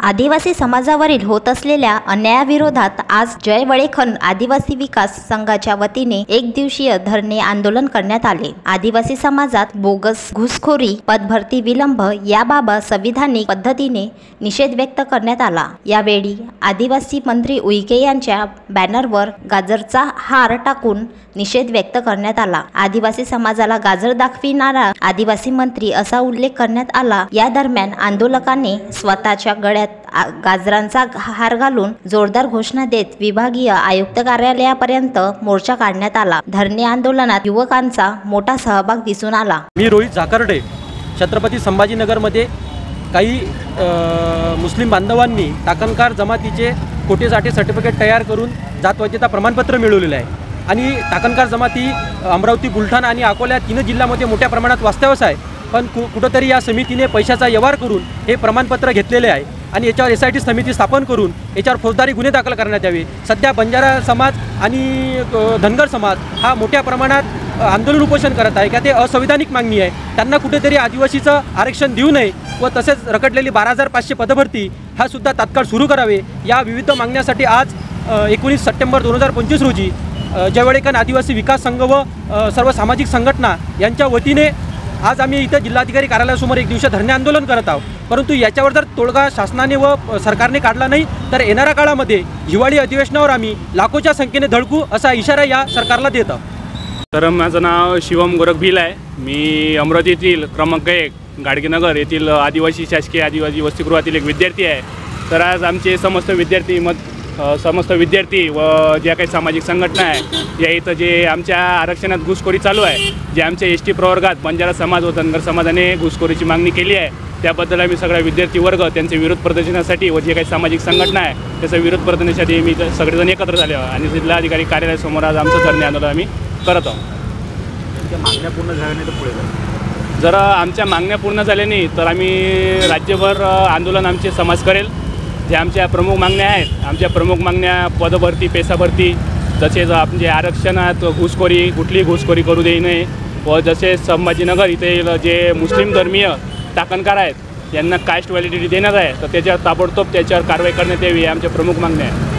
आदिवासी समाजावरील होत असलेल्या अन्यायाविरोधात आज जय वळेखन आदिवासी विकास संघाच्या वतीने एक दिवसीय धरणे आंदोलन करण्यात आले। आदिवासी समाजात बोगस घुसखोरी, पदभरती विलंब याबाबत संविधानिक पद्धतीने निषेध व्यक्त करण्यात आला। यावेळी आदिवासी मंत्री उईके यांच्या बॅनरवर गाजरचा हार टाकून निषेध व्यक्त करण्यात आला। आदिवासी समाजाला गाजर दाखविणारा आदिवासी मंत्री असा उल्लेख करण्यात आला। या दरम्यान आंदोलकांनी स्वतःच्या गळ्यात गाजरांचा हार घालून जोरदार घोषणा देत विभागीय आयुक्त कार्यालयापर्यंत मोर्चा काढण्यात आला। धरणे आंदोलनात युवकांचा मोठा सहभाग दिसून आला। मी रोहित झाकर्डे, छत्रपती संभाजीनगरमध्ये काही मुस्लिम बांधवांनी टाकणकार जमातीचे कोटेसाठी सर्टिफिकेट तयार करून जातवैधता प्रमाणपत्र मिळवलेले आहे आणि टाकणकार जमाती अमरावती, बुलढाणा आणि अकोला तीन जिल्ह्यामध्ये मोठ्या प्रमाणात वास्तव्यास आहे। पण कुठंतरी या समितीने पैशाचा व्यवहार करून हे प्रमाणपत्र घेतलेले आहे आणि याच्यावर SIT समिती स्थापन करून याच्यावर फौजदारी गुन्हे दाखल करण्यात यावे। सध्या बंजारा समाज आणि धनगर समाज हा मोठ्या प्रमाणात आंदोलन उपोषण करत आहे का ते असंविधानिक मागणी आहे। त्यांना कुठेतरी आदिवासीचं आरक्षण देऊ नये व तसेच रखडलेली 12,500 पदभरती हा सुद्धा तात्काळ सुरू करावे। या विविध मागण्यासाठी आज 19 सप्टेंबर 2025 रोजी जय वळेखन आदिवासी विकास संघ व सर्व सामाजिक संघटना यांच्या वतीने आज आम्ही इथं जिल्हाधिकारी कार्यालयासमोर एक दिवसीय धरणे आंदोलन करत आहोत। परंतु याच्यावर जर तोडगा शासनाने व सरकारने काढला नाही तर येणाऱ्या काळामध्ये हिवाळी अधिवेशनावर आम्ही लाखोच्या संख्येने धडकू असा इशारा या सरकारला देत आहोत। तर माझं नाव शिवम गोरख भिल आहे। मी अमरावती येथील क्रमांक 1 गाडगेनगर येथील आदिवासी शासकीय आदिवासी वसतिगृहातील एक विद्यार्थी आहे। तर आज आमचे समस्त विद्यार्थी व ज्या काही सामाजिक संघटना आहे या इथं जे आमच्या आरक्षणात घुसखोरी चालू आहे, जे आमच्या ST प्रवर्गात बंजारा समाज व धनगर समाजाने घुसखोरीची मागणी केली आहे, त्याबद्दल आम्ही सगळा विद्यार्थी वर्ग त्यांचे विरोध प्रदर्शनासाठी व जे काही सामाजिक संघटना आहे त्याचा विरोध प्रदर्शनासाठी मी सगळेजण एकत्र झाले आणि जिल्हाधिकारी कार्यालयासमोर आज आमचं धरणे आंदोलन आम्ही करत आहोत। मागण्या पूर्ण झाल्या नाही तर पुढे जर आमच्या मागण्या पूर्ण झाल्या नाही तर आम्ही राज्यभर आंदोलन आमचे समाज करेल। जे आमच्या प्रमुख मागण्या आहेत, आमच्या प्रमुख मागण्या पदभरती, पैसाभरती, तसेच आमचे आरक्षणात घुसखोरी, कुठलीही घुसखोरी करू देऊ नये व जसे संभाजीनगर इथे जे मुस्लिम धर्मीय टाकणकार आहेत यांना कास्ट व्हॅलिडिटी देण्यात आहे तर त्याच्यावर ताबडतोब त्याच्यावर कारवाई करण्यात यावी, आमच्या प्रमुख मागण्या आहेत।